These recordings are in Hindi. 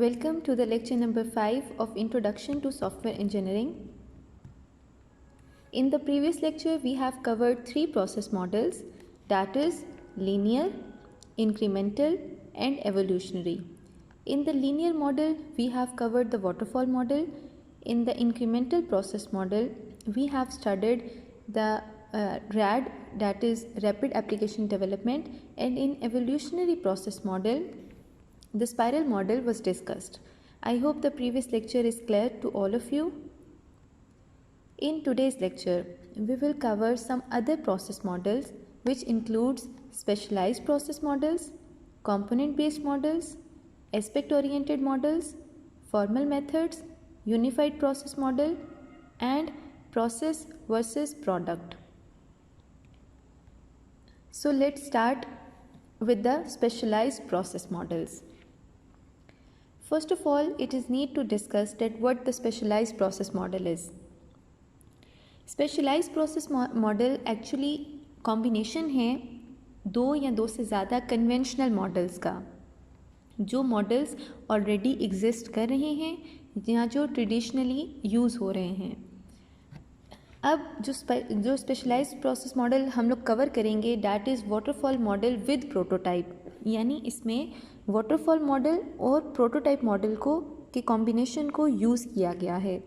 Welcome to the lecture number 5 of Introduction to Software Engineering. In the previous lecture, we have covered 3 process models, that is linear, incremental and evolutionary. In the linear model, we have covered the waterfall model. In the incremental process model, we have studied the RAD, that is Rapid Application Development, and in evolutionary process model, the spiral model was discussed. I hope the previous lecture is clear to all of you. In today's lecture, we will cover some other process models which includes specialized process models, component-based models, aspect-oriented models, formal methods, unified process model, and process versus product. So let's start with the specialized process models. First of all, it is need to discuss that what the specialized process model is. Specialized process model actually combination है दो या दो से ज़्यादा कन्वेंशनल मॉडल्स का, जो मॉडल्स ऑलरेडी एग्जिस्ट कर रहे हैं या जो ट्रेडिशनली यूज़ हो रहे हैं. अब जो स्पेशलाइज्ड प्रोसेस मॉडल हम लोग कवर करेंगे that is waterfall model with prototype, यानी इसमें वाटरफॉल मॉडल और प्रोटोटाइप मॉडल के कॉम्बिनेशन को यूज़ किया गया है.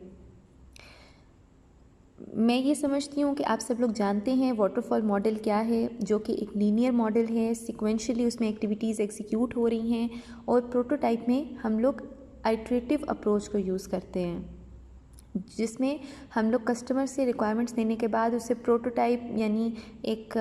मैं ये समझती हूँ कि आप सब लोग जानते हैं वाटरफॉल मॉडल क्या है, जो कि एक लीनियर मॉडल है. सिक्वेंशली उसमें एक्टिविटीज़ एग्जीक्यूट हो रही हैं और प्रोटोटाइप में हम लोग आइटरेटिव अप्रोच को यूज़ करते हैं, जिसमें हम लोग कस्टमर से रिक्वायरमेंट्स देने के बाद उसे प्रोटोटाइप यानी एक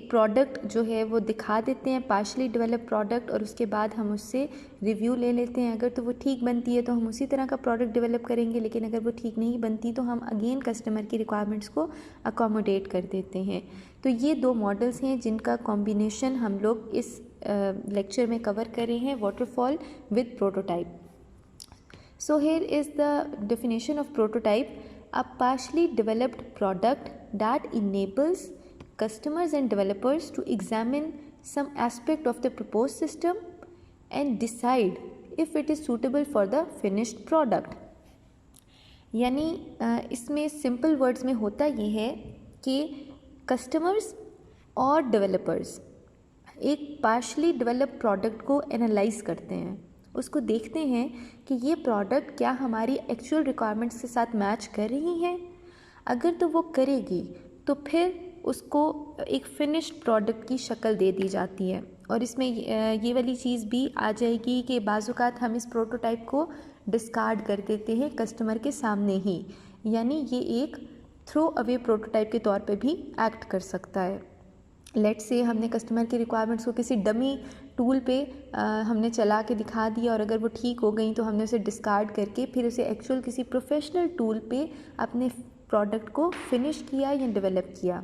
प्रोडक्ट जो है वो दिखा देते हैं, पार्शली डेवलप प्रोडक्ट, और उसके बाद हम उससे रिव्यू ले लेते हैं. अगर तो वो ठीक बनती है तो हम उसी तरह का प्रोडक्ट डेवलप करेंगे, लेकिन अगर वो ठीक नहीं बनती तो हम अगेन कस्टमर की रिक्वायरमेंट्स को अकोमोडेट कर देते हैं. तो ये दो मॉडल्स हैं जिनका कॉम्बिनेशन हम लोग इस लेक्चर में कवर कर रहे हैं, waterfall with prototype. So here is the definition of prototype: a partially developed product that enables customers and developers to examine some aspect of the proposed system and decide if it is suitable for the finished product. यानी इसमें सिंपल वर्ड्स में होता ये है कि कस्टमर्स और डेवलपर्स एक पार्शली डेवलप प्रोडक्ट को एनालाइज करते हैं, उसको देखते हैं कि ये प्रोडक्ट क्या हमारी एक्चुअल रिक्वायरमेंट्स के साथ मैच कर रही हैं. अगर तो वो करेगी तो फिर उसको एक फिनिश्ड प्रोडक्ट की शक्ल दे दी जाती है. और इसमें ये वाली चीज़ भी आ जाएगी कि बाज़ात हम इस प्रोटोटाइप को डिस्कार्ड कर देते हैं कस्टमर के सामने ही, यानी ये एक थ्रो अवे प्रोटोटाइप के तौर पे भी एक्ट कर सकता है. लेट्स से हमने कस्टमर की रिक्वायरमेंट्स को किसी डमी टूल पे हमने चला के दिखा दिया, और अगर वो ठीक हो गई तो हमने उसे डिस्कार्ड करके फिर उसे एक्चुअल किसी प्रोफेशनल टूल पे अपने प्रोडक्ट को फिनिश किया या डेवलप किया.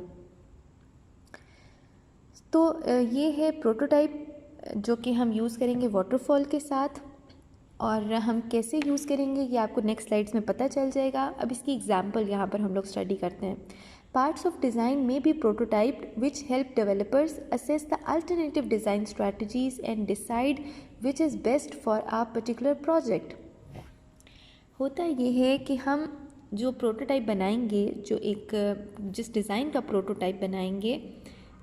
तो ये है प्रोटोटाइप जो कि हम यूज़ करेंगे वाटरफॉल के साथ, और हम कैसे यूज़ करेंगे ये आपको नेक्स्ट स्लाइड्स में पता चल जाएगा. अब इसकी एग्जांपल यहाँ पर हम लोग स्टडी करते हैं. Parts of design may be prototyped, which help developers assess the alternative design strategies and decide which is best for a particular project. होता ये है कि हम जो प्रोटोटाइप बनाएंगे, जिस डिज़ाइन का प्रोटोटाइप बनाएंगे,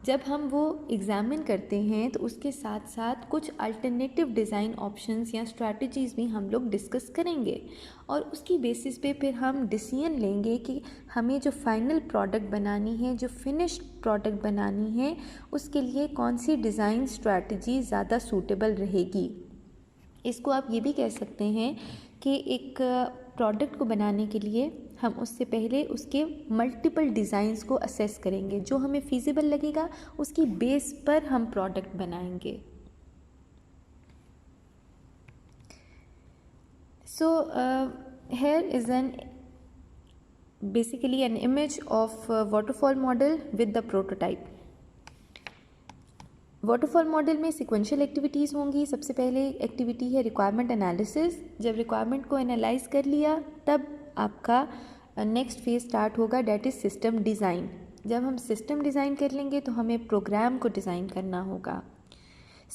जब हम वो एग्ज़ामिन करते हैं तो उसके साथ साथ कुछ अल्टरनेटिव डिज़ाइन ऑप्शंस या स्ट्रैटेजीज़ भी हम लोग डिस्कस करेंगे, और उसकी बेसिस पे फिर हम डिसीजन लेंगे कि हमें जो फाइनल प्रोडक्ट बनानी है, जो फिनिश्ड प्रोडक्ट बनानी है, उसके लिए कौन सी डिज़ाइन स्ट्रैटेजी ज़्यादा सूटेबल रहेगी. इसको आप ये भी कह सकते हैं कि एक प्रोडक्ट को बनाने के लिए हम उससे पहले उसके मल्टीपल डिज़ाइंस को असेस करेंगे, जो हमें फिजिबल लगेगा उसकी बेस पर हम प्रोडक्ट बनाएंगे. So here is basically an image of waterfall model with the prototype. Waterfall model में सिक्वेंशियल एक्टिविटीज़ होंगी. सबसे पहले एक्टिविटी है रिक्वायरमेंट एनालिसिस. जब रिक्वायरमेंट को एनालाइज कर लिया तब आपका नेक्स्ट फेज स्टार्ट होगा, डैट इज़ सिस्टम डिज़ाइन. जब हम सिस्टम डिज़ाइन कर लेंगे तो हमें प्रोग्राम को डिज़ाइन करना होगा.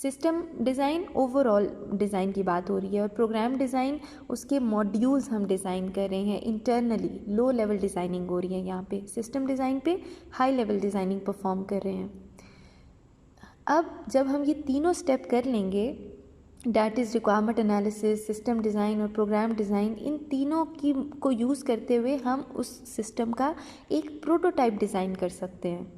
सिस्टम डिज़ाइन ओवरऑल डिज़ाइन की बात हो रही है, और प्रोग्राम डिज़ाइन उसके मॉड्यूल्स हम डिज़ाइन कर रहे हैं इंटरनली। लो लेवल डिज़ाइनिंग हो रही है यहाँ पे, सिस्टम डिज़ाइन पे हाई लेवल डिज़ाइनिंग परफॉर्म कर रहे हैं। अब जब हम ये तीनों स्टेप कर लेंगे, that is requirement analysis, system design और प्रोग्राम डिज़ाइन, इन तीनों की को यूज़ करते हुए हम उस सिस्टम का एक प्रोटोटाइप डिज़ाइन कर सकते हैं।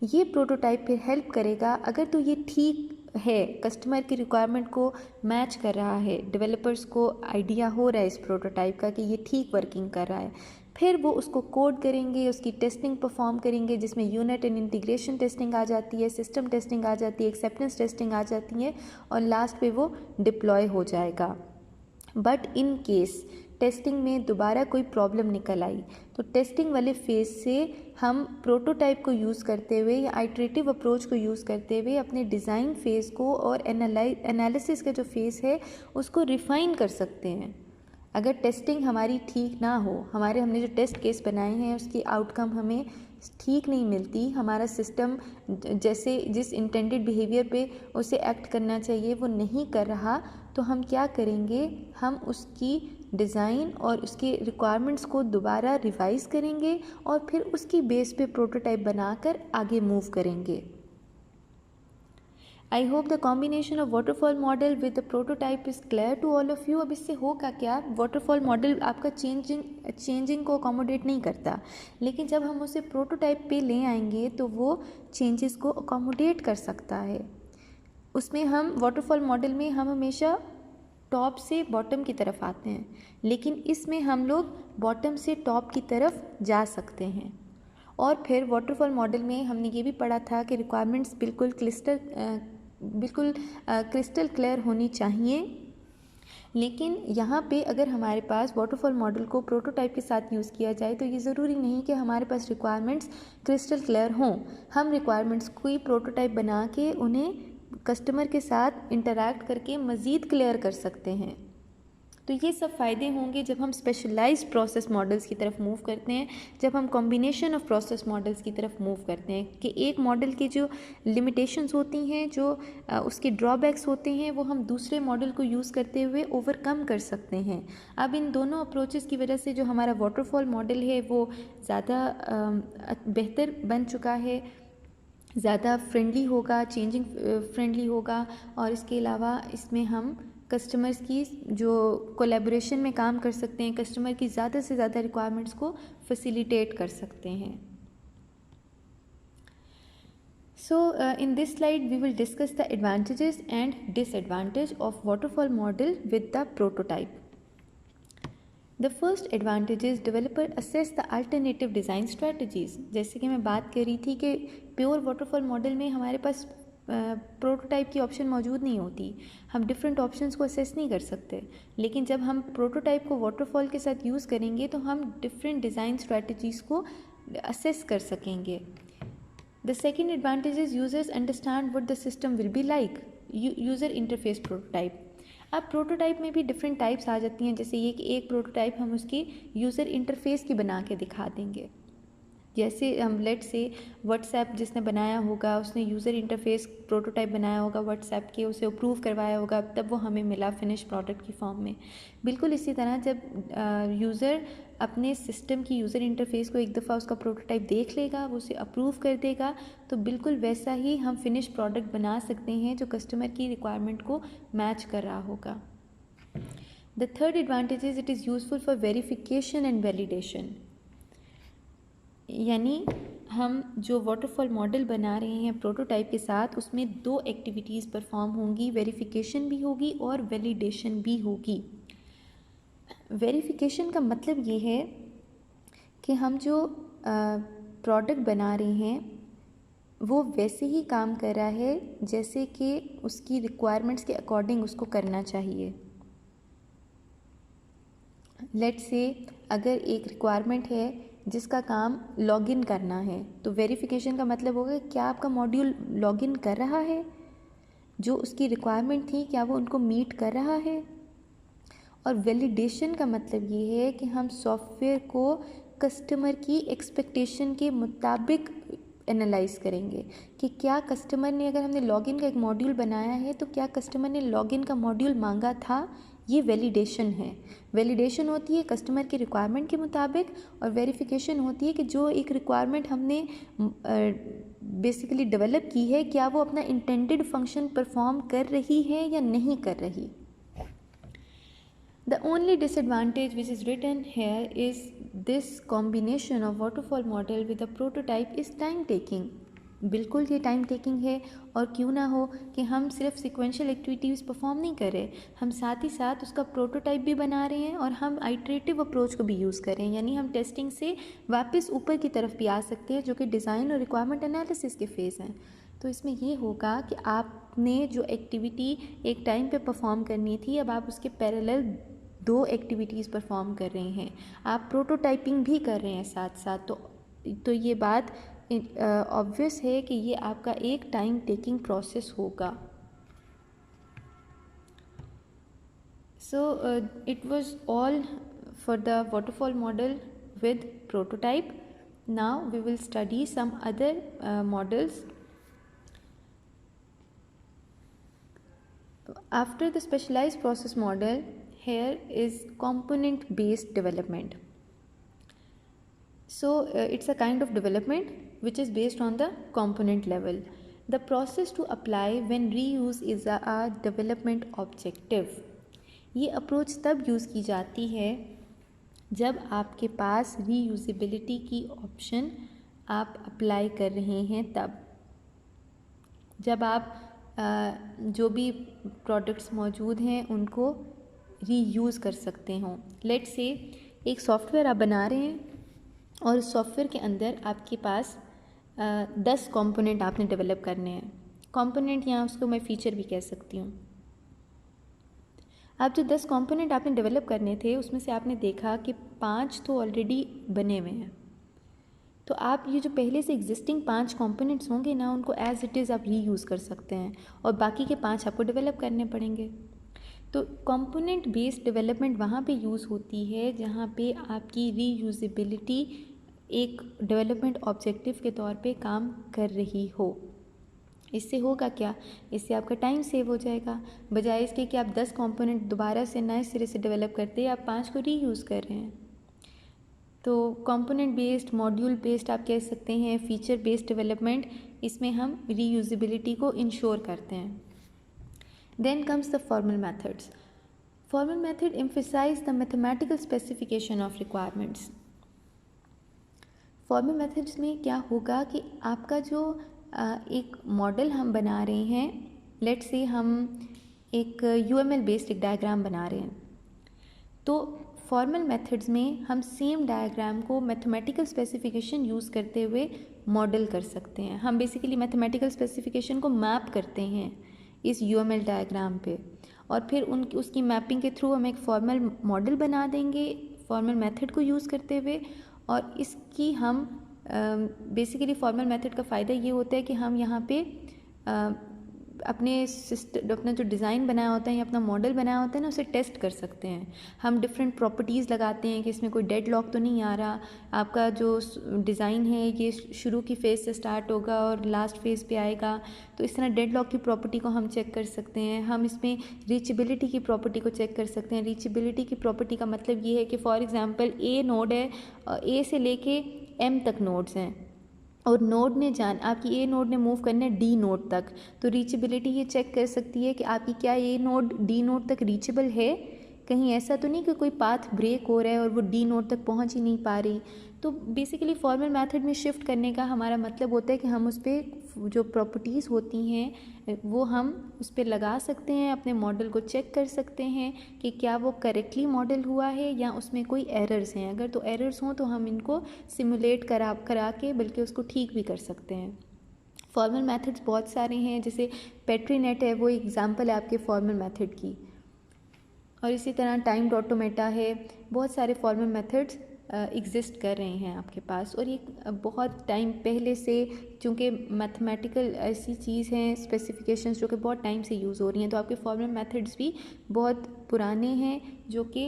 ये प्रोटोटाइप फिर हेल्प करेगा, अगर तो ये ठीक है, कस्टमर की रिक्वायरमेंट को मैच कर रहा है, डेवलपर्स को आइडिया हो रहा है इस प्रोटोटाइप का कि ये ठीक वर्किंग कर रहा है, फिर वो उसको कोड करेंगे, उसकी टेस्टिंग परफॉर्म करेंगे, जिसमें यूनिट एंड इंटीग्रेशन टेस्टिंग आ जाती है, सिस्टम टेस्टिंग आ जाती है, एक्सेप्टेंस टेस्टिंग आ जाती है, और लास्ट पे वो डिप्लॉय हो जाएगा। बट इन केस टेस्टिंग में दोबारा कोई प्रॉब्लम निकल आई, तो टेस्टिंग वाले फेज़ से हम प्रोटोटाइप को यूज़ करते हुए या आइटरेटिव अप्रोच को यूज़ करते हुए अपने डिज़ाइन फ़ेज़ को और एनालिसिस का जो फेज़ है उसको रिफ़ाइन कर सकते हैं। अगर टेस्टिंग हमारी ठीक ना हो, हमने जो टेस्ट केस बनाए हैं उसकी आउटकम हमें ठीक नहीं मिलती, हमारा सिस्टम जैसे जिस इंटेंडेड बिहेवियर पे उसे एक्ट करना चाहिए वो नहीं कर रहा, तो हम क्या करेंगे, हम उसकी डिज़ाइन और उसके रिक्वायरमेंट्स को दोबारा रिवाइज करेंगे और फिर उसकी बेस पे प्रोटोटाइप बनाकर आगे मूव करेंगे। I hope the combination of waterfall model with the prototype is clear to all of you. अब इससे होगा क्या, वाटरफॉल मॉडल आपका चेंजिंग को अकोमोडेट नहीं करता, लेकिन जब हम उसे प्रोटोटाइप पे ले आएंगे तो वो चेंजेस को अकोमोडेट कर सकता है। उसमें हम वाटरफॉल मॉडल में हम हमेशा टॉप से बॉटम की तरफ आते हैं, लेकिन इसमें हम लोग बॉटम से टॉप की तरफ जा सकते हैं। और फिर वाटरफॉल मॉडल में हमने ये भी पढ़ा था कि रिक्वायरमेंट्स बिल्कुल क्रिस्टल क्लियर होनी चाहिए, लेकिन यहाँ पे अगर हमारे पास वाटरफॉल मॉडल को प्रोटोटाइप के साथ यूज़ किया जाए तो ये ज़रूरी नहीं कि हमारे पास रिक्वायरमेंट्स क्रिस्टल क्लियर हों। हम रिक्वायरमेंट्स को ही प्रोटोटाइप बना के उन्हें कस्टमर के साथ इंटरैक्ट करके मज़ीद क्लियर कर सकते हैं। तो ये सब फ़ायदे होंगे जब हम स्पेशलाइज्ड प्रोसेस मॉडल्स की तरफ मूव करते हैं, जब हम कॉम्बिनेशन ऑफ प्रोसेस मॉडल्स की तरफ मूव करते हैं कि एक मॉडल की जो लिमिटेशंस होती हैं, जो उसके ड्रॉबैक्स होते हैं, वो हम दूसरे मॉडल को यूज़ करते हुए ओवरकम कर सकते हैं। अब इन दोनों अप्रोचेस की वजह से जो हमारा वाटरफॉल मॉडल है वो ज़्यादा बेहतर बन चुका है, ज़्यादा फ्रेंडली होगा, चेंजिंग फ्रेंडली होगा, और इसके अलावा इसमें हम कस्टमर्स की जो कोलैबोरेशन में काम कर सकते हैं, कस्टमर की ज़्यादा से ज़्यादा रिक्वायरमेंट्स को फैसिलिटेट कर सकते हैं। So in this slide we will discuss the advantages and disadvantage of waterfall model with the prototype. The first advantage is developer assess the alternative design strategies. जैसे कि मैं बात कर रही थी कि प्योर वाटरफॉल मॉडल में हमारे पास प्रोटोटाइप की ऑप्शन मौजूद नहीं होती, हम डिफरेंट ऑप्शंस को असेस नहीं कर सकते, लेकिन जब हम प्रोटोटाइप को वाटरफॉल के साथ यूज़ करेंगे तो हम डिफरेंट डिज़ाइन स्ट्रैटेजीज़ को असेस कर सकेंगे। The second advantage is users understand what the system will be like. User interface prototype. अब प्रोटोटाइप में भी डिफरेंट टाइप्स आ जाती हैं, जैसे ये कि एक प्रोटोटाइप हम उसकी यूज़र इंटरफेस की बना के दिखा देंगे। जैसे हम लेट से व्हाट्सएप जिसने बनाया होगा उसने यूज़र इंटरफेस प्रोटोटाइप बनाया होगा व्हाट्सएप के, उसे अप्रूव करवाया होगा, तब वो हमें मिला फिनिश प्रोडक्ट की फॉर्म में। बिल्कुल इसी तरह जब यूज़र अपने सिस्टम की यूज़र इंटरफेस को एक दफ़ा उसका प्रोटोटाइप देख लेगा, वो उसे अप्रूव कर देगा, तो बिल्कुल वैसा ही हम फिनिश प्रोडक्ट बना सकते हैं जो कस्टमर की रिक्वायरमेंट को मैच कर रहा होगा। The third advantage is it is useful for verification and validation. यानी हम जो वाटरफॉल मॉडल बना रहे हैं प्रोटोटाइप के साथ, उसमें दो एक्टिविटीज़ परफॉर्म होंगी, वेरिफिकेशन भी होगी और वैलिडेशन भी होगी। वेरिफिकेशन का मतलब ये है कि हम जो प्रोडक्ट बना रहे हैं वो वैसे ही काम कर रहा है जैसे कि उसकी रिक्वायरमेंट्स के अकॉर्डिंग उसको करना चाहिए। लेट्स से अगर एक रिक्वायरमेंट है जिसका काम लॉगिन करना है, तो वेरिफिकेशन का मतलब होगा क्या आपका मॉड्यूल लॉगिन कर रहा है, जो उसकी रिक्वायरमेंट थी क्या वो उनको मीट कर रहा है। और वैलिडेशन का मतलब ये है कि हम सॉफ्टवेयर को कस्टमर की एक्सपेक्टेशन के मुताबिक एनालाइज करेंगे कि क्या कस्टमर ने, अगर हमने लॉगिन का एक मॉड्यूल बनाया है तो क्या कस्टमर ने लॉगिन का मॉड्यूल मांगा था। ये वैलिडेशन है। वैलिडेशन होती है कस्टमर के रिक्वायरमेंट के मुताबिक, और वेरिफिकेशन होती है कि जो एक रिक्वायरमेंट हमने बेसिकली डेवलप की है क्या वो अपना इंटेंडेड फंक्शन परफॉर्म कर रही है या नहीं कर रही। The only disadvantage which is written here is this combination of waterfall model with a prototype is time taking. बिल्कुल ये टाइम टेकिंग है, और क्यों ना हो कि हम सिर्फ सिक्वेंशियल एक्टिविटीज़ परफॉर्म नहीं कर रहे, हम साथ ही साथ उसका प्रोटोटाइप भी बना रहे हैं और हम आइटरेटिव अप्रोच को भी यूज़ कर रहे हैं, यानी हम टेस्टिंग से वापस ऊपर की तरफ भी आ सकते हैं जो कि डिज़ाइन और रिक्वायरमेंट एनालिसिस के फेज़ हैं। तो इसमें ये होगा कि आपने जो एक्टिविटी एक टाइम पे परफॉर्म करनी थी, अब आप उसके पैरेलल 2 एक्टिविटीज़ परफॉर्म कर रहे हैं, आप प्रोटोटाइपिंग भी कर रहे हैं साथ साथ। तो ये बात ऑब्वियस है कि ये आपका एक टाइम टेकिंग प्रोसेस होगा। So it was all for the waterfall model with prototype. Now we will study some other models. After the specialized process model, here is component based development. So it's a kind of development which is based on the component level. The process to apply when reuse is a development objective. ये अप्रोच तब यूज़ की जाती है जब आपके पास रीयूजेबिलिटी की ऑप्शन आप अप्लाई कर रहे हैं, तब जब आप जो भी प्रोडक्ट्स मौजूद हैं उनको रीयूज़ कर सकते हों। लेट्स से एक सॉफ्टवेयर आप बना रहे हैं और उस सॉफ्टवेयर के अंदर आपके पास 10 कंपोनेंट आपने डेवलप करने हैं। कंपोनेंट यहाँ उसको मैं फ़ीचर भी कह सकती हूँ। आप जो 10 कंपोनेंट आपने डेवलप करने थे उसमें से आपने देखा कि 5 तो ऑलरेडी बने हुए हैं, तो आप ये जो पहले से एग्जिस्टिंग 5 कंपोनेंट्स होंगे ना, उनको एज़ इट इज़ आप रीयूज़ कर सकते हैं और बाकी के 5 आपको डेवलप करने पड़ेंगे। तो कंपोनेंट बेस्ड डेवलपमेंट वहाँ पे यूज़ होती है जहाँ पे आपकी रीयूजेबिलिटी एक डेवलपमेंट ऑब्जेक्टिव के तौर पे काम कर रही हो। इससे होगा क्या, इससे आपका टाइम सेव हो जाएगा। बजाय इसके कि आप 10 कंपोनेंट दोबारा से नए सिरे से डेवलप करते हैं, आप 5 को रीयूज़ कर रहे हैं। तो कंपोनेंट बेस्ड, मॉड्यूल बेस्ड आप कह सकते हैं, फीचर बेस्ड डेवलपमेंट, इसमें हम रीयूजेबिलिटी को इंश्योर करते हैं। Then comes the formal methods. Formal method emphasize the mathematical specification of requirements. Formal methods में क्या होगा कि आपका जो एक मॉडल हम बना रहे हैं, लेट्स से हम एक UML बेस्ड एक डायग्राम बना रहे हैं, तो फॉर्मल मेथड्स में हम सेम डायग्राम को मैथमेटिकल स्पेसिफिकेशन यूज़ करते हुए मॉडल कर सकते हैं। हम बेसिकली मैथमेटिकल स्पेसिफिकेशन को मैप करते हैं इस UML डायग्राम पे, और फिर उसकी मैपिंग के थ्रू हम एक फॉर्मल मॉडल बना देंगे फॉर्मल मेथड को यूज़ करते हुए। और इसकी हम बेसिकली फॉर्मल मेथड का फ़ायदा ये होता है कि हम यहाँ पे अपने अपना जो डिज़ाइन बनाया होता है या अपना मॉडल बनाया होता है ना, उसे टेस्ट कर सकते हैं। हम डिफरेंट प्रॉपर्टीज़ लगाते हैं कि इसमें कोई डेड लॉक तो नहीं आ रहा, आपका जो डिज़ाइन है ये शुरू की फ़ेज़ से स्टार्ट होगा और लास्ट फेज़ पे आएगा, तो इस तरह डेड लॉक की प्रॉपर्टी को हम चेक कर सकते हैं। हम इसमें रीचेबिलिटी की प्रॉपर्टी को चेक कर सकते हैं। रीचेबिलिटी की प्रॉपर्टी का मतलब ये है कि फॉर एग्ज़ाम्पल A नोड है, A से लेके M तक नोड्स हैं, और नोड ने आपकी ए नोड ने मूव करना है डी नोड तक, तो रीचेबिलिटी ये चेक कर सकती है कि आपकी क्या ए नोड डी नोड तक रीचेबल है, कहीं ऐसा तो नहीं कि कोई पाथ ब्रेक हो रहा है और वो डी नोड तक पहुंच ही नहीं पा रही। तो बेसिकली फॉर्मल मेथड में शिफ्ट करने का हमारा मतलब होता है कि हम उस पर जो प्रॉपर्टीज़ होती हैं वो हम उस पर लगा सकते हैं, अपने मॉडल को चेक कर सकते हैं कि क्या वो करेक्टली मॉडल हुआ है या उसमें कोई एरर्स हैं। अगर तो एरर्स हों तो हम इनको सिमुलेट करा के बल्कि उसको ठीक भी कर सकते हैं। फॉर्मल मेथड्स बहुत सारे हैं, जैसे पेट्रीनेट है, वो एग्जांपल है आपके फॉर्मल मेथड की, और इसी तरह टाइम्ड ऑटोमेटा है। बहुत सारे फॉर्मल मेथड्स एग्जिस्ट कर रहे हैं आपके पास, और ये बहुत टाइम पहले से, चूँकि मैथमेटिकल ऐसी चीज़ हैं स्पेसिफिकेशंस जो कि बहुत टाइम से यूज़ हो रही हैं, तो आपके फॉर्मल मेथड्स भी बहुत पुराने हैं जो कि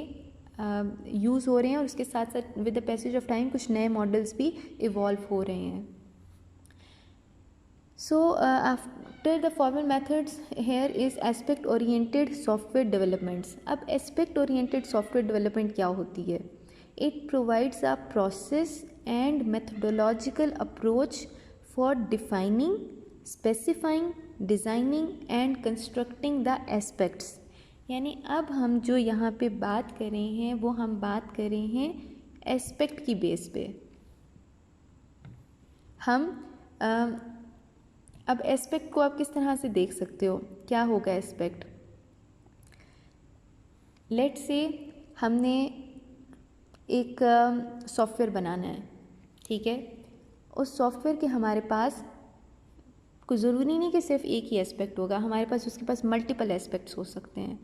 यूज़ हो रहे हैं, और उसके साथ साथ with the passage of time कुछ नए मॉडल्स भी इवॉल्व हो रहे हैं। So after the formal methods, here is aspect oriented software developments. अब aspect oriented software development क्या होती है? It provides a process and methodological approach for defining, specifying, designing and constructing the aspects. यानी अब हम जो यहाँ पे बात कर रहे हैं वो हम बात कर रहे हैं एस्पेक्ट की बेस पे. हम अब एस्पेक्ट को आप किस तरह से देख सकते हो? क्या होगा एस्पेक्ट? लेट्स से हमने एक सॉफ्टवेयर बनाना है, ठीक है. उस सॉफ्टवेयर के हमारे पास कोई ज़रूरी नहीं कि सिर्फ एक ही एस्पेक्ट होगा, हमारे पास उसके पास मल्टीपल एस्पेक्ट्स हो सकते हैं.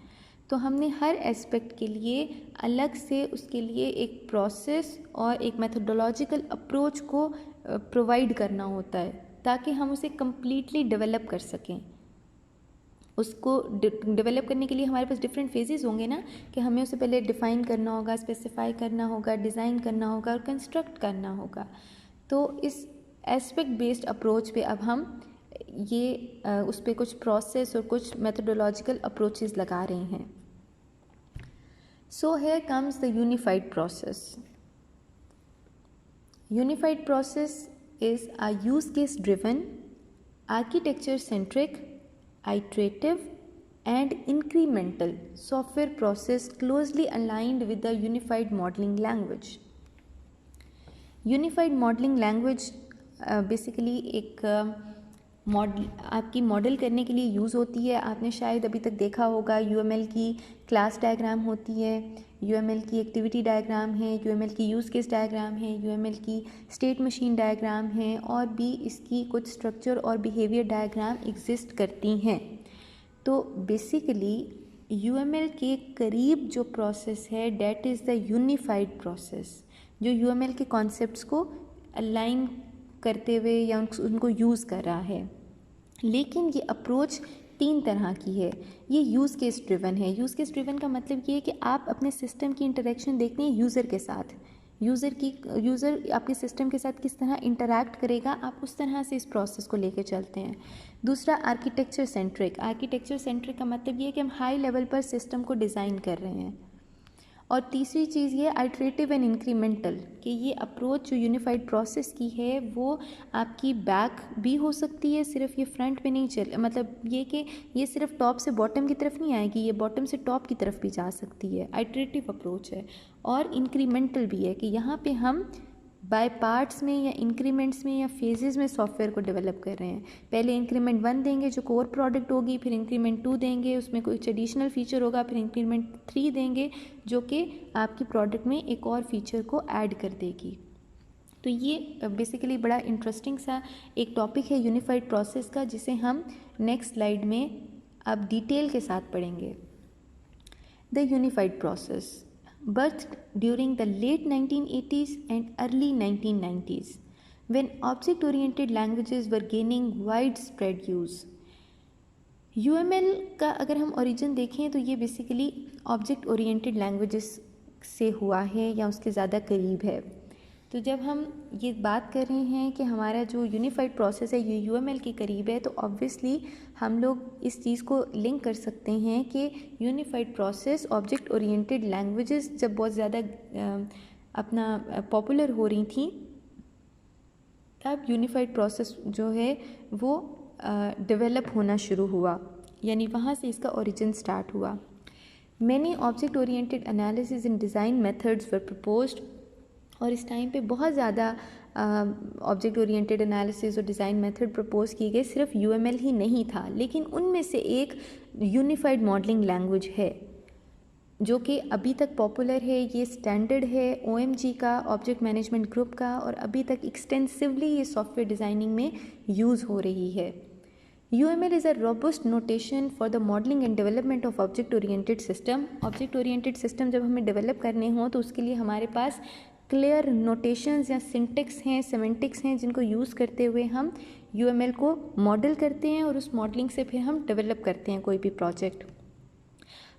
तो हमने हर एस्पेक्ट के लिए अलग से उसके लिए एक प्रोसेस और एक मेथोडोलॉजिकल अप्रोच को प्रोवाइड करना होता है ताकि हम उसे कम्प्लीटली डेवलप कर सकें. उसको डेवलप करने के लिए हमारे पास डिफरेंट फेजेस होंगे ना, कि हमें उसे पहले डिफ़ाइन करना होगा, स्पेसिफाई करना होगा, डिज़ाइन करना होगा और कंस्ट्रक्ट करना होगा. तो इस एस्पेक्ट बेस्ड अप्रोच पे अब हम ये उस पर कुछ प्रोसेस और कुछ मेथोडोलॉजिकल अप्रोचेस लगा रहे हैं. So here comes the unified process. Unified process is a use case driven, architecture centric, iterative and incremental software process closely aligned with the unified modeling language. Unified modeling language basically एक मॉडल आपकी मॉडल करने के लिए यूज़ होती है. आपने शायद अभी तक देखा होगा UML की क्लास डायग्राम होती है, UML की एक्टिविटी डायग्राम है, UML की यूज़ केस डायग्राम है, UML की स्टेट मशीन डायग्राम है और भी इसकी कुछ स्ट्रक्चर और बिहेवियर डायग्राम एग्जिस्ट करती हैं. तो बेसिकली UML के करीब जो प्रोसेस है that is the unified process, जो UML के कॉन्सेप्ट्स को अलाइन करते हुए या उनको यूज़ कर रहा है. लेकिन ये अप्रोच 3 तरह की है. ये यूज़ केस ड्रिवन है. यूज़ केस ड्रिवन का मतलब ये है कि आप अपने सिस्टम की इंटरेक्शन देखते हैं यूज़र के साथ. यूज़र आपके सिस्टम के साथ किस तरह इंटरैक्ट करेगा, आप उस तरह से इस प्रोसेस को लेके चलते हैं. दूसरा आर्किटेक्चर सेंट्रिक. आर्किटेक्चर सेंट्रिक का मतलब ये है कि हम हाई लेवल पर सिस्टम को डिज़ाइन कर रहे हैं. और तीसरी चीज़ ये आइटरेटिव एंड इंक्रीमेंटल, कि ये अप्रोच जो यूनिफाइड प्रोसेस की है वो आपकी बैक भी हो सकती है, सिर्फ ये फ्रंट पे नहीं चल, मतलब ये कि ये सिर्फ टॉप से बॉटम की तरफ नहीं आएगी, ये बॉटम से टॉप की तरफ भी जा सकती है. आइटरेटिव अप्रोच है. और इंक्रीमेंटल भी है कि यहाँ पे हम बाय पार्ट्स में या इंक्रीमेंट्स में या फेजेस में सॉफ्टवेयर को डेवलप कर रहे हैं. पहले इंक्रीमेंट 1 देंगे जो कोर प्रोडक्ट होगी, फिर इंक्रीमेंट 2 देंगे उसमें कुछ एडिशनल फीचर होगा, फिर इंक्रीमेंट 3 देंगे जो कि आपकी प्रोडक्ट में एक और फीचर को ऐड कर देगी. तो ये बेसिकली बड़ा इंटरेस्टिंग सा एक टॉपिक है यूनिफाइड प्रोसेस का, जिसे हम नेक्स्ट स्लाइड में अब डिटेल के साथ पढ़ेंगे. The unified process birthed during the late 1980s and early 1990s when object-oriented languages were gaining widespread use. UML का अगर हम ओरिजिन देखें तो ये बेसिकली ऑब्जेक्ट ओरिएंटेड लैंग्वेजेस से हुआ है या उसके ज़्यादा करीब है. तो जब हम ये बात कर रहे हैं कि हमारा जो यूनिफाइड प्रोसेस है ये UML के करीब है, तो ऑब्वियसली हम लोग इस चीज़ को लिंक कर सकते हैं कि unified process object oriented languages जब बहुत ज़्यादा अपना पॉपुलर हो रही थी, तब यूनिफाइड प्रोसेस जो है वो डेवलप होना शुरू हुआ, यानी वहाँ से इसका ओरिजिन स्टार्ट हुआ. Many object oriented analysis and design methods were proposed. और इस टाइम पे बहुत ज़्यादा ऑब्जेक्ट ओरिएंटेड एनालिसिस और डिज़ाइन मेथड प्रपोज किए गए. सिर्फ UML ही नहीं था, लेकिन उनमें से एक यूनिफाइड मॉडलिंग लैंग्वेज है जो कि अभी तक पॉपुलर है. ये स्टैंडर्ड है OMG का, ऑब्जेक्ट मैनेजमेंट ग्रुप का, और अभी तक एक्सटेंसिवली ये सॉफ्टवेयर डिज़ाइनिंग में यूज़ हो रही है. UML is a robust notation for the modeling and development of object-oriented system. Object-oriented system जब हमें डेवलप करने हों तो उसके लिए हमारे पास क्लियर नोटेशंस या सिंटेक्स हैं, सेमेंटिक्स हैं, जिनको यूज़ करते हुए हम UML को मॉडल करते हैं और उस मॉडलिंग से फिर हम डेवलप करते हैं कोई भी project.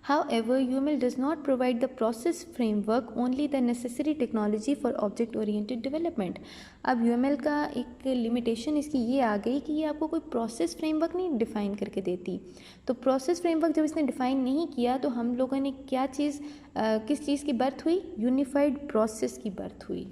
However, UML does not provide the process framework, only the necessary technology for object oriented development. अब UML का एक लिमिटेशन इसकी ये आ गई कि ये आपको कोई प्रोसेस फ्रेमवर्क नहीं डिफ़ाइन करके देती। तो प्रोसेस फ्रेमवर्क जब इसने डिफ़ाइन नहीं किया तो हम लोगों ने क्या चीज़ किस चीज़ की बर्थ हुई? यूनिफाइड प्रोसेस की बर्थ हुई।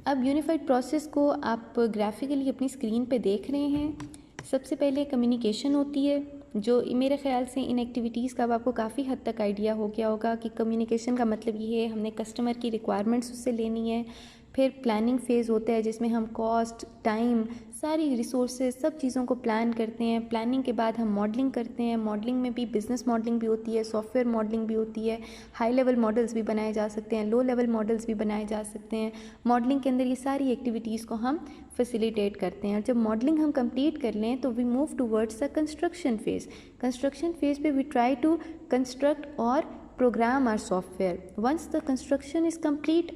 अब यूनिफाइड प्रोसेस को आप ग्राफिकली अपनी स्क्रीन पे देख रहे हैं। सबसे पहले कम्युनिकेशन होती है, जो मेरे ख्याल से इन एक्टिविटीज़ का अब आपको काफ़ी हद तक आइडिया हो गया होगा कि कम्युनिकेशन का मतलब ये है हमने कस्टमर की रिक्वायरमेंट्स उससे लेनी है। फिर प्लानिंग फ़ेज़ होता है जिसमें हम कॉस्ट, टाइम, सारी रिसोर्सेज, सब चीज़ों को प्लान करते हैं। प्लानिंग के बाद हम मॉडलिंग करते हैं। मॉडलिंग में भी बिज़नेस मॉडलिंग भी होती है, सॉफ्टवेयर मॉडलिंग भी होती है, हाई लेवल मॉडल्स भी बनाए जा सकते हैं, लो लेवल मॉडल्स भी बनाए जा सकते हैं। मॉडलिंग के अंदर ये सारी एक्टिविटीज़ को हम फैसिलिटेट करते हैं। और जब मॉडलिंग हम कंप्लीट कर लें तो we move towards the construction phase. Construction phase पे वी ट्राई टू कंस्ट्रक्ट और program our software. Once the construction is complete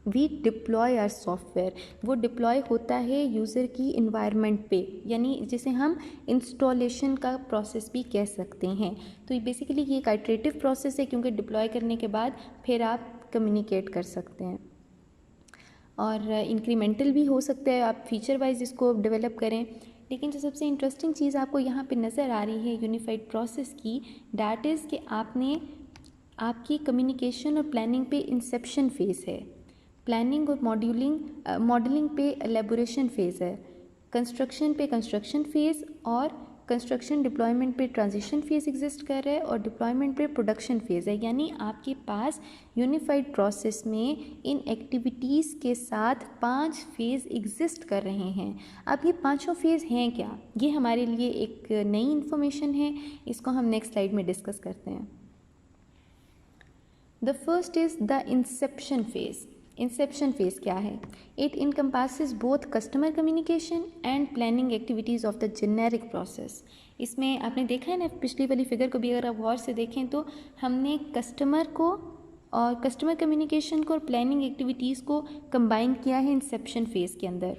we deploy our software. वो डिप्लॉय होता है यूज़र की इन्वायरमेंट पे, यानी जिसे हम इंस्टॉलेशन का प्रोसेस भी कह सकते हैं। तो ये बेसिकली ये एक आइटरेटिव प्रोसेस है, क्योंकि डिप्लॉय करने के बाद फिर आप कम्युनिकेट कर सकते हैं। और इंक्रीमेंटल भी हो सकता है, आप फीचर वाइज इसको डेवलप करें। लेकिन जो सबसे इंटरेस्टिंग चीज़ आपको यहाँ पे नज़र आ रही है यूनिफाइड प्रोसेस की, डैट इज़ कि आपने आपकी कम्युनिकेशन और प्लानिंग पे इंसेप्शन फेज़ है, प्लानिंग और मॉडलिंग पे एलेबोरेशन फेज़ है, कंस्ट्रक्शन पे कंस्ट्रक्शन फेज़ और कंस्ट्रक्शन डिप्लॉयमेंट पे ट्रांजिशन फेज़ एग्जिस्ट कर रहा है और डिप्लॉयमेंट पे प्रोडक्शन फेज़ है। यानी आपके पास यूनिफाइड प्रोसेस में इन एक्टिविटीज़ के साथ 5 फेज़ एग्जिस्ट कर रहे हैं। अब ये पाँचों फेज़ हैं क्या? ये हमारे लिए एक नई इन्फॉर्मेशन है, इसको हम नेक्स्ट स्लाइड में डिस्कस करते हैं। The first is the Inception phase. Inception phase क्या है? It encompasses both customer communication and planning activities of the generic process. इसमें आपने देखा है ना, पिछली वाली फिगर को भी अगर आप गौर से देखें तो हमने कस्टमर को और कस्टमर कम्युनिकेशन को और प्लानिंग एक्टिविटीज़ को कंबाइन किया है इंसेप्शन फेज़ के अंदर।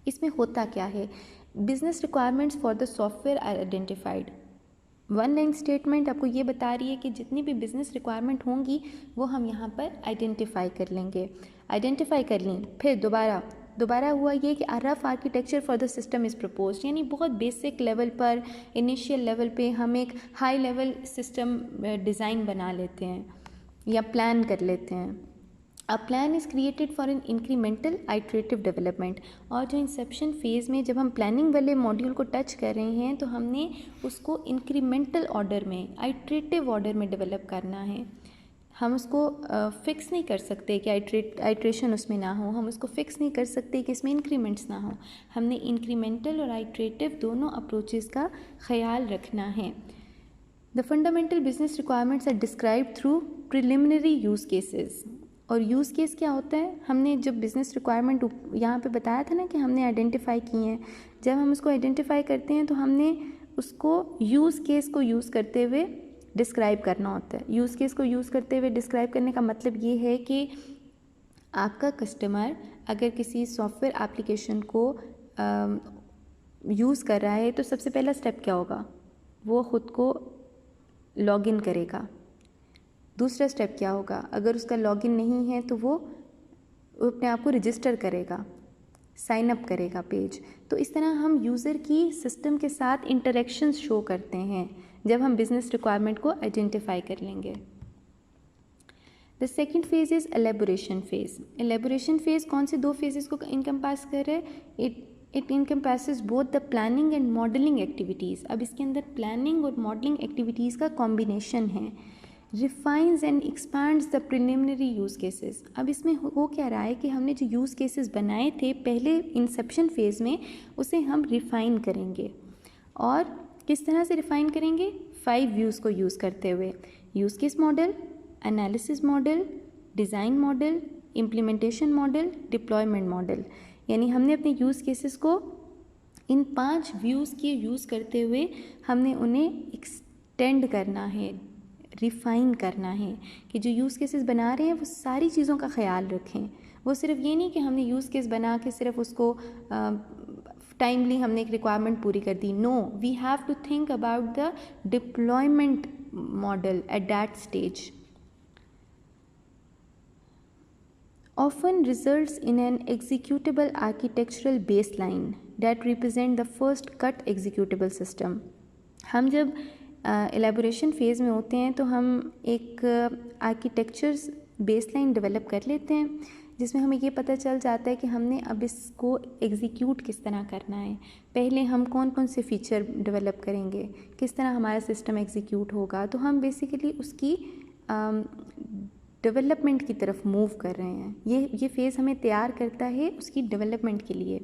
इसमें होता क्या है? Business requirements for the software are identified. One line statement आपको ये बता रही है कि जितनी भी बिज़नेस रिक्वायरमेंट होंगी वो हम यहाँ पर आइडेंटिफाई कर लेंगे। आइडेंटिफाई कर ली, फिर दोबारा हुआ ये कि rough architecture for the system is proposed, यानी बहुत बेसिक लेवल पर, इनिशियल लेवल पे हम एक हाई लेवल सिस्टम डिज़ाइन बना लेते हैं या प्लान कर लेते हैं। A plan is created for an incremental iterative development. और जो इंसेप्शन फेज़ में जब हम प्लानिंग वाले मॉड्यूल को टच कर रहे हैं तो हमने उसको इंक्रीमेंटल ऑर्डर में, आइटरेटिव ऑर्डर में डेवलप करना है। हम उसको फिक्स नहीं कर सकते कि आइट्रेशन उसमें ना हो, हम उसको फिक्स नहीं कर सकते कि इसमें इंक्रीमेंट्स ना हो। हमने इंक्रीमेंटल और आइटरेटिव दोनों अप्रोचेज़ का ख्याल रखना है। The fundamental business requirements are describe through preliminary use cases. और यूज़ केस क्या होता है? हमने जब बिज़नेस रिक्वायरमेंट यहाँ पे बताया था ना कि हमने आइडेंटिफाई की हैं, जब हम उसको आइडेंटिफाई करते हैं तो हमने उसको यूज़ केस को यूज़ करते हुए डिस्क्राइब करना होता है। यूज़ केस को यूज़ करते हुए डिस्क्राइब करने का मतलब ये है कि आपका कस्टमर अगर किसी सॉफ्टवेयर एप्लीकेशन को यूज़ कर रहा है तो सबसे पहला स्टेप क्या होगा? वो ख़ुद को लॉगिन करेगा। दूसरा स्टेप क्या होगा? अगर उसका लॉगिन नहीं है तो वो अपने आप को रजिस्टर करेगा, साइन अप करेगा पेज। तो इस तरह हम यूज़र की सिस्टम के साथ इंटरेक्शंस शो करते हैं जब हम बिज़नेस रिक्वायरमेंट को आइडेंटिफाई कर लेंगे। The second phase is elaboration phase. Elaboration phase कौन से दो फेजेस को इनकम्पास कर रहा है? It encompasses both the planning and modelling activities. अब इसके अंदर प्लानिंग और मॉडलिंग एक्टिविटीज़ का कॉम्बिनेशन है। Refines and expands the preliminary use cases. अब इसमें हो क्या रहा है कि हमने जो यूज़ केसेस बनाए थे पहले इंसेप्शन फेज़ में, उसे हम रिफ़ाइन करेंगे। और किस तरह से रिफ़ाइन करेंगे? 5 व्यूज़ को यूज़ करते हुए, use case model, analysis model, design model, implementation model, deployment model. यानी हमने अपने यूज़ केसेस को इन 5 व्यूज़ के यूज़ करते हुए हमने उन्हें एक्सटेंड करना है, रिफ़ाइन करना है कि जो यूज़ केसेस बना रहे हैं वो सारी चीज़ों का ख्याल रखें। वो सिर्फ ये नहीं कि हमने यूज़ केस बना के सिर्फ उसको टाइमली हमने एक रिक्वायरमेंट पूरी कर दी. No, we have to think about the deployment model at that stage. Often results in an executable architectural baseline that represent the first cut executable system. हम जब एलेबोरेशन फेज़ में होते हैं तो हम एक आर्किटेक्चर बेसलाइन डेवलप कर लेते हैं जिसमें हमें ये पता चल जाता है कि हमने अब इसको एग्जीक्यूट किस तरह करना है. पहले हम कौन कौन से फ़ीचर डेवलप करेंगे, किस तरह हमारा सिस्टम एग्जीक्यूट होगा. तो हम बेसिकली उसकी डेवलपमेंट की तरफ मूव कर रहे हैं. ये फेज़ हमें तैयार करता है उसकी डेवलपमेंट के लिए.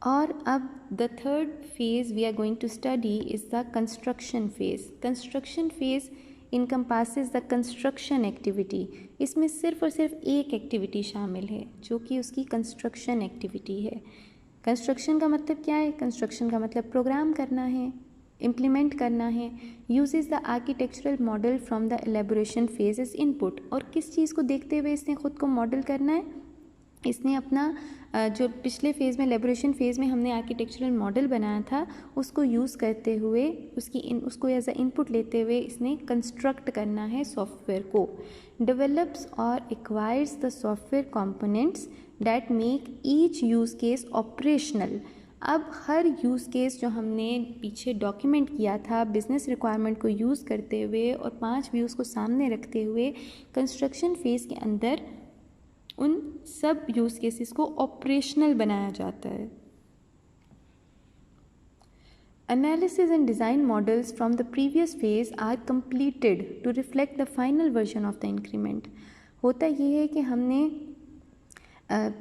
और अब the third phase we are going to study is the construction phase. Construction phase encompasses the construction activity. इसमें सिर्फ और सिर्फ एक एक्टिविटी शामिल है जो कि उसकी कंस्ट्रक्शन एक्टिविटी है. कंस्ट्रक्शन का मतलब क्या है? कंस्ट्रक्शन का मतलब प्रोग्राम करना है, इम्प्लीमेंट करना है. Uses the architectural model from the elaboration phase is input. और किस चीज़ को देखते हुए इसने ख़ुद को मॉडल करना है? इसने अपना जो पिछले फेज़ में एलेबोरेशन फेज़ में हमने आर्किटेक्चरल मॉडल बनाया था उसको यूज़ करते हुए उसको एज अ इनपुट लेते हुए इसने कंस्ट्रक्ट करना है सॉफ्टवेयर को. डेवलप्स और acquires the software components that make each use case operational. अब हर यूज़ केस जो हमने पीछे डॉक्यूमेंट किया था बिज़नेस रिक्वायरमेंट को यूज़ करते हुए और 5 व्यूज़ को सामने रखते हुए कंस्ट्रक्शन फेज़ के अंदर उन सब यूज़ केसेस को ऑपरेशनल बनाया जाता है. Analysis and design models from the previous phase are completed to reflect the final version of the increment. होता ये है कि हमने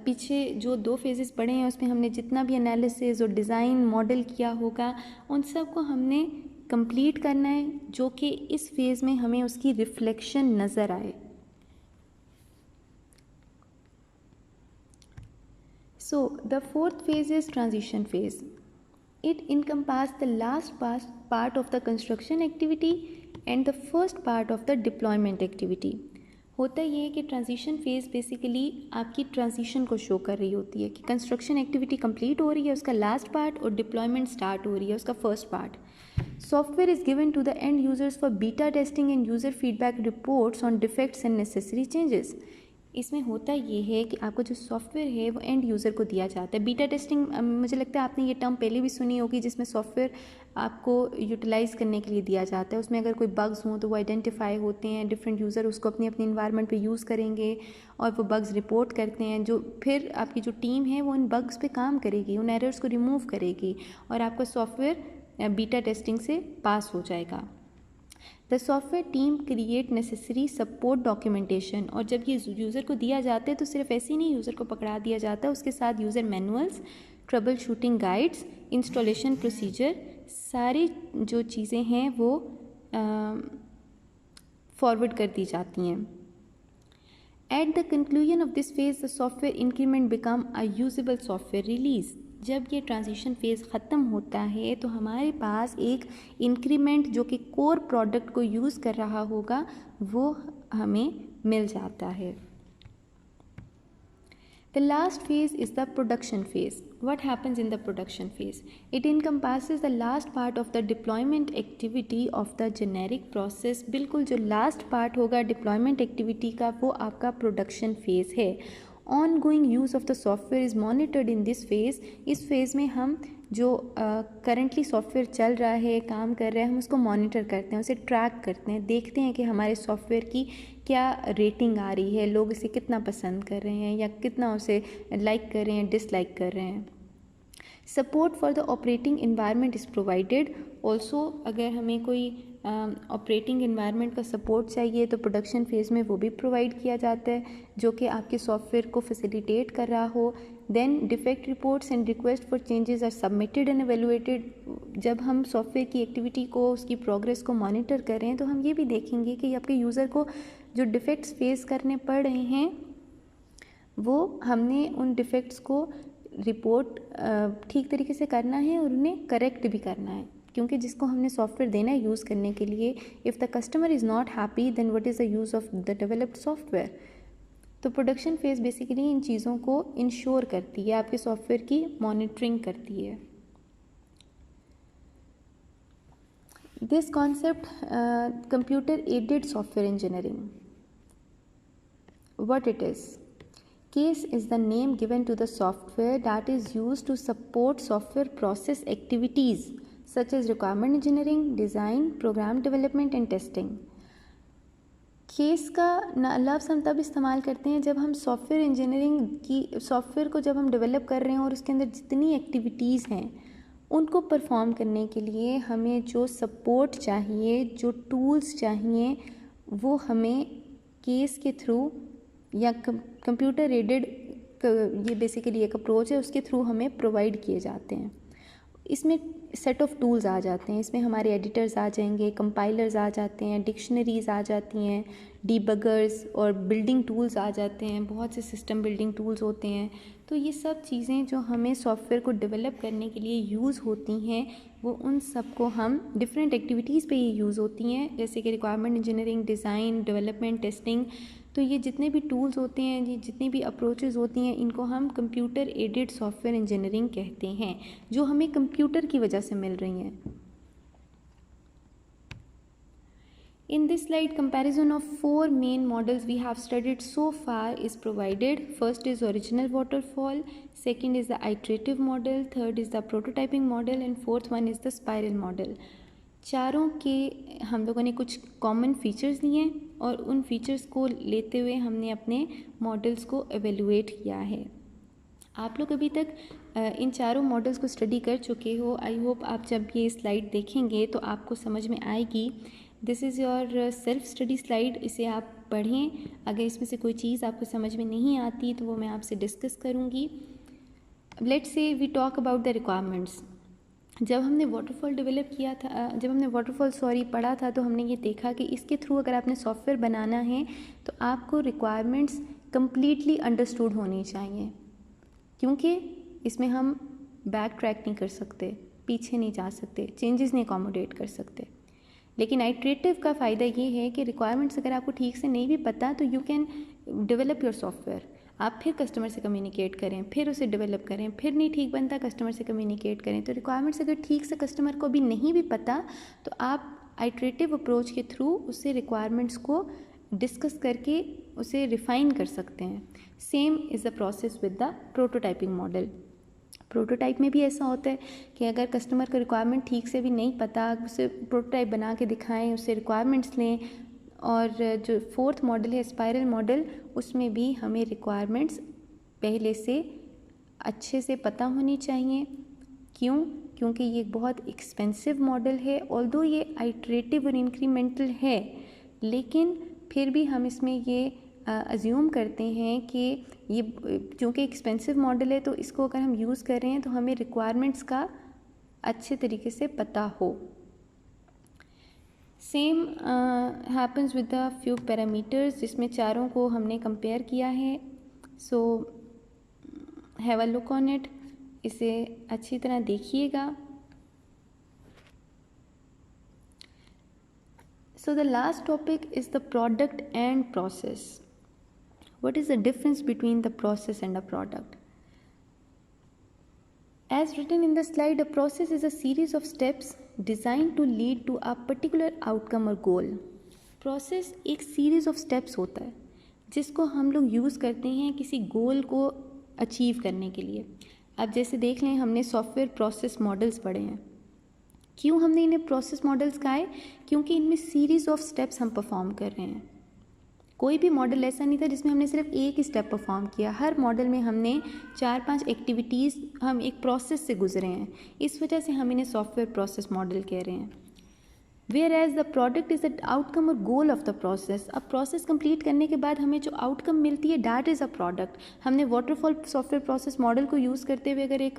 पीछे जो 2 फेजेस पढ़े हैं उसमें हमने जितना भी एनालिसिस और डिज़ाइन मॉडल किया होगा उन सब को हमने कंप्लीट करना है जो कि इस फेज़ में हमें उसकी रिफ्लेक्शन नज़र आए. So the fourth phase is transition phase. It encompasses the last part of the construction activity and the first part of the deployment activity. होता ये है कि ट्रांजिशन फेज़ बेसिकली आपकी ट्रांजिशन को शो कर रही होती है कि कंस्ट्रक्शन एक्टिविटी कंप्लीट हो रही है उसका लास्ट पार्ट और डिप्लॉयमेंट स्टार्ट हो रही है उसका first part. Software is given to the end users for beta testing and user feedback reports on defects and necessary changes. इसमें होता ये है कि आपको जो सॉफ्टवेयर है वो एंड यूज़र को दिया जाता है. बीटा टेस्टिंग मुझे लगता है आपने ये टर्म पहले भी सुनी होगी जिसमें सॉफ्टवेयर आपको यूटिलाइज़ करने के लिए दिया जाता है. उसमें अगर कोई बग्स हों तो वो आइडेंटिफाई होते हैं, डिफरेंट यूज़र उसको अपनी अपनी इन्वायरमेंट पे यूज़ करेंगे और वो बग्स रिपोर्ट करते हैं. जो फिर आपकी जो टीम है वो उन बग्स पे काम करेगी, उन एरर्स को रिमूव करेगी और आपका सॉफ्टवेयर बीटा टेस्टिंग से पास हो जाएगा. The software team create necessary support documentation. और जब ये यूज़र को दिया जाता है तो सिर्फ ऐसे ही नहीं यूज़र को पकड़ा दिया जाता है, उसके साथ user manuals, trouble shooting guides, installation procedure, सारी जो चीज़ें हैं वो फॉरवर्ड कर दी जाती हैं. At the conclusion of this phase the software increment become a usable software release. जब ये ट्रांजिशन फेज़ ख़त्म होता है तो हमारे पास एक इंक्रीमेंट जो कि कोर प्रोडक्ट को यूज़ कर रहा होगा वो हमें मिल जाता है. The last phase is the production phase. What happens in the production phase? It encompasses the last part of the deployment activity of the generic process. बिल्कुल जो last part होगा deployment activity का वो आपका production phase है. Ongoing use of the software is monitored in this phase. इस phase में हम जो करंटली सॉफ्टवेयर चल रहा है, काम कर रहे हैं, हम उसको मॉनिटर करते हैं, उसे ट्रैक करते हैं, देखते हैं कि हमारे सॉफ्टवेयर की क्या रेटिंग आ रही है, लोग इसे कितना पसंद कर रहे हैं या कितना उसे लाइक कर रहे हैं, डिसलाइक कर रहे हैं. Support for the operating environment is provided. Also अगर हमें कोई ऑपरेटिंग इन्वायरमेंट का सपोर्ट चाहिए तो प्रोडक्शन फेज़ में वो भी प्रोवाइड किया जाता है जो कि आपके सॉफ्टवेयर को फैसिलिटेट कर रहा हो. Then defect reports and request for changes are submitted and evaluated. जब हम सॉफ्टवेयर की एक्टिविटी को, उसकी प्रोग्रेस को मॉनिटर कर रहे हैं तो हम ये भी देखेंगे कि आपके यूज़र को जो डिफेक्ट्स फेस करने पड़ रहे हैं वो हमने उन डिफेक्ट्स को रिपोर्ट ठीक तरीके से करना है और उन्हें करेक्ट भी करना है, क्योंकि जिसको हमने सॉफ्टवेयर देना है यूज़ करने के लिए, if the customer is not happy then what is the use of the developed software. तो प्रोडक्शन फेज़ बेसिकली इन चीज़ों को इंश्योर करती है, आपके सॉफ्टवेयर की मॉनिटरिंग करती है। This concept computer aided software engineering, what it is. Case is the name given to the software that is used to support software process activities such as requirement engineering, design, program development and testing. Case का लफ्ज़ हम तब इस्तेमाल करते हैं जब हम सॉफ्टवेयर इंजीनियरिंग की सॉफ्टवेयर को जब हम डेवलप कर रहे हैं और उसके अंदर जितनी एक्टिविटीज़ हैं उनको परफॉर्म करने के लिए हमें जो सपोर्ट चाहिए, जो टूल्स चाहिए, वो हमें केस के थ्रू या कंप्यूटर एडेड ये बेसिकली एक अप्रोच है, उसके थ्रू हमें प्रोवाइड किए जाते हैं। इसमें सेट ऑफ टूल्स आ जाते हैं, इसमें हमारे एडिटर्स आ जाएंगे, कंपाइलर्स आ जाते हैं, डिक्शनरीज आ जाती हैं, डीबगर्स और बिल्डिंग टूल्स आ जाते हैं, बहुत से सिस्टम बिल्डिंग टूल्स होते हैं। तो ये सब चीज़ें जो हमें सॉफ्टवेयर को डेवलप करने के लिए यूज़ होती हैं, वो उन सब को हम डिफरेंट एक्टिविटीज़ पे ये यूज़ होती हैं, जैसे कि requirement engineering, design, development, testing. तो ये जितने भी टूल्स होते हैं, ये जितनी भी अप्रोचेज़ होती हैं, इनको हम कंप्यूटर एडेड सॉफ्टवेयर इंजीनियरिंग कहते हैं, जो हमें कंप्यूटर की वजह से मिल रही हैं। In this slide, comparison of 4 main models we have studied so far is provided. First is original waterfall, second is the iterative model, third is the prototyping model and fourth one is the spiral model. चारों के हम लोगों ने कुछ कॉमन फीचर्स लिए और उन फीचर्स को लेते हुए हमने अपने मॉडल्स को एवेलुएट किया है। आप लोग अभी तक इन चारों मॉडल्स को स्टडी कर चुके हो। आई होप आप जब ये स्लाइड देखेंगे तो आपको समझ में आएगी। This is your self study slide, इसे आप पढ़ें। अगर इसमें से कोई चीज़ आपको समझ में नहीं आती तो वो मैं आपसे डिस्कस करूँगी। Let's say we talk about the requirements. जब हमने वाटरफॉल डेवलप किया था, जब हमने वाटरफॉल पढ़ा था, तो हमने ये देखा कि इसके थ्रू अगर आपने सॉफ्टवेयर बनाना है तो आपको रिक्वायरमेंट्स कम्प्लीटली अंडरस्टूड होनी चाहिए, क्योंकि इसमें हम बैक ट्रैक नहीं कर सकते, पीछे नहीं जा सकते, चेंजेस नहीं अकोमोडेट कर सकते। लेकिन आइट्रेटिव का फ़ायदा ये है कि रिक्वायरमेंट्स अगर आपको ठीक से नहीं भी पता तो you can develop your software. आप फिर कस्टमर से कम्युनिकेट करें, फिर उसे डेवलप करें, फिर नहीं ठीक बनता कस्टमर से कम्युनिकेट करें। तो रिक्वायरमेंट्स अगर ठीक से कस्टमर को भी नहीं भी पता तो आप आइट्रेटिव अप्रोच के थ्रू उससे रिक्वायरमेंट्स को डिस्कस करके उसे रिफ़ाइन कर सकते हैं। Same is the process with the prototyping model. Prototype में भी ऐसा होता है कि अगर कस्टमर को रिक्वायरमेंट ठीक से भी नहीं पता, उसे प्रोटोटाइप बना के दिखाएं, उससे रिक्वायरमेंट्स लें। और जो फोर्थ मॉडल है स्पाइरल मॉडल, उसमें भी हमें रिक्वायरमेंट्स पहले से अच्छे से पता होनी चाहिए। क्यों? क्योंकि ये एक बहुत एक्सपेंसिव मॉडल है। ऑल्दो ये आइट्रेटिव और इंक्रीमेंटल है, लेकिन फिर भी हम इसमें ये अज्यूम करते हैं कि ये क्योंकि एक्सपेंसिव मॉडल है तो इसको अगर हम यूज़ कर रहे हैं तो हमें रिक्वायरमेंट्स का अच्छे तरीके से पता हो। Same happens with the few parameters, जिसमें चारों को हमने कंपेयर किया है। So have a look on it, इसे अच्छी तरह देखिएगा। So the last topic is the product and process. What is the difference between the process and a product? As written in the slide, a process is a series of steps designed to lead to a particular outcome or goal. Process एक series of steps होता है जिसको हम लोग यूज़ करते हैं किसी गोल को अचीव करने के लिए। अब जैसे देख लें, हमने सॉफ्टवेयर प्रोसेस मॉडल्स पढ़े हैं। क्यों हमने इन्हें प्रोसेस मॉडल्स कहा? क्योंकि इनमें सीरीज़ ऑफ स्टेप्स हम परफॉर्म कर रहे हैं। कोई भी मॉडल ऐसा नहीं था जिसमें हमने सिर्फ एक ही स्टेप परफॉर्म किया। हर मॉडल में हमने 4-5 एक्टिविटीज़, हम एक प्रोसेस से गुजरे हैं। इस वजह से हम इन्हें सॉफ्टवेयर प्रोसेस मॉडल कह रहे हैं। Whereas the product is the outcome और गोल ऑफ द प्रोसेस। अब प्रोसेस कंप्लीट करने के बाद हमें जो आउटकम मिलती है, दैट इज़ अ प्रोडक्ट। हमने वाटरफॉल सॉफ्टवेयर प्रोसेस मॉडल को यूज़ करते हुए अगर एक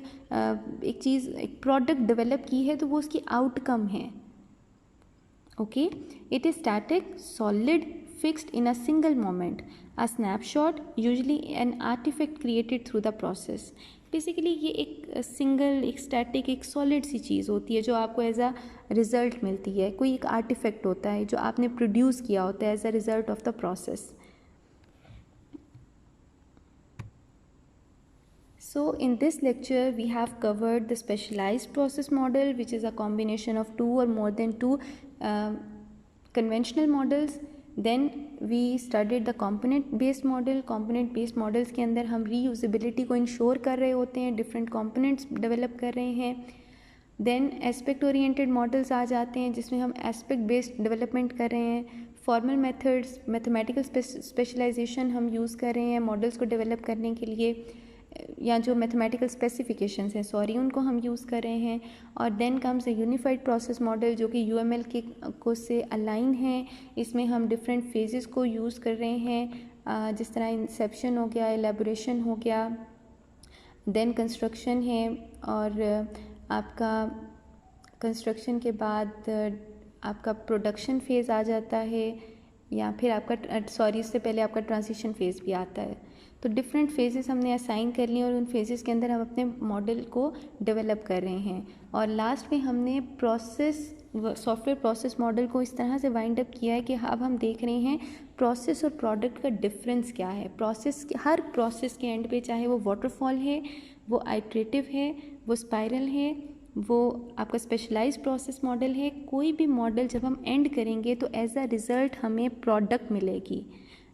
प्रोडक्ट डेवलप की है तो वो उसकी आउटकम है। Okay, it is static, solid, fixed in a single moment, a snapshot, usually an artifact created through the process. Basically ये एक सिंगल, एक स्टैटिक, एक सॉलिड सी चीज़ होती है जो आपको एज अ रिज़ल्ट मिलती है। कोई एक आर्टिफैक्ट होता है जो आपने प्रोड्यूस किया होता है as a result of the process. So in this lecture we have covered the specialized process model, which is a combination of two or more than two conventional models. Then we studied the component based model. component based models के अंदर हम reusability को इंश्योर कर रहे होते हैं, different components डेवलप कर रहे हैं. देन एस्पेक्ट ओरिएंटेड मॉडल्स आ जाते हैं जिसमें हम एस्पेक्ट बेस्ड डेवलपमेंट कर रहे हैं. फॉर्मल मेथड्स, मैथमेटिकल स्पेशलाइजेशन हम यूज़ कर रहे हैं मॉडल्स को डेवलप करने के लिए, या जो मैथमेटिकल स्पेसिफिकेशंस हैं सॉरी उनको हम यूज़ कर रहे हैं. और then comes a unified process model जो कि यूएमएल के को से अलाइन है. इसमें हम डिफरेंट फेजेस को यूज़ कर रहे हैं, जिस तरह इंसेप्शन हो गया, एलेबोरेशन हो गया, देन कंस्ट्रक्शन है, और आपका कंस्ट्रक्शन के बाद आपका प्रोडक्शन फ़ेज़ आ जाता है, या फिर आपका इससे पहले आपका ट्रांजिशन फ़ेज़ भी आता है. तो डिफरेंट फेजेस हमने असाइन कर लिए और उन फेजेस के अंदर हम अपने मॉडल को डेवलप कर रहे हैं. और लास्ट में हमने सॉफ्टवेयर प्रोसेस मॉडल को इस तरह से वाइंड अप किया है कि अब हम देख रहे हैं प्रोसेस और प्रोडक्ट का डिफरेंस क्या है. हर प्रोसेस के एंड पे, चाहे वो वाटरफॉल है, वो आइट्रेटिव है, वो स्पाइरल है, वो आपका स्पेशलाइज्ड प्रोसेस मॉडल है, कोई भी मॉडल जब हम एंड करेंगे तो एज अ रिज़ल्ट हमें प्रोडक्ट मिलेगी.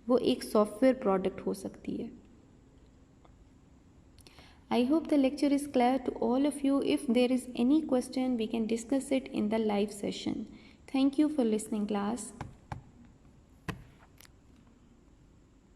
वो एक सॉफ्टवेयर प्रोडक्ट हो सकती है. I hope the lecture is clear to all of you. If there is any question, we can discuss it in the live session. Thank you for listening, class.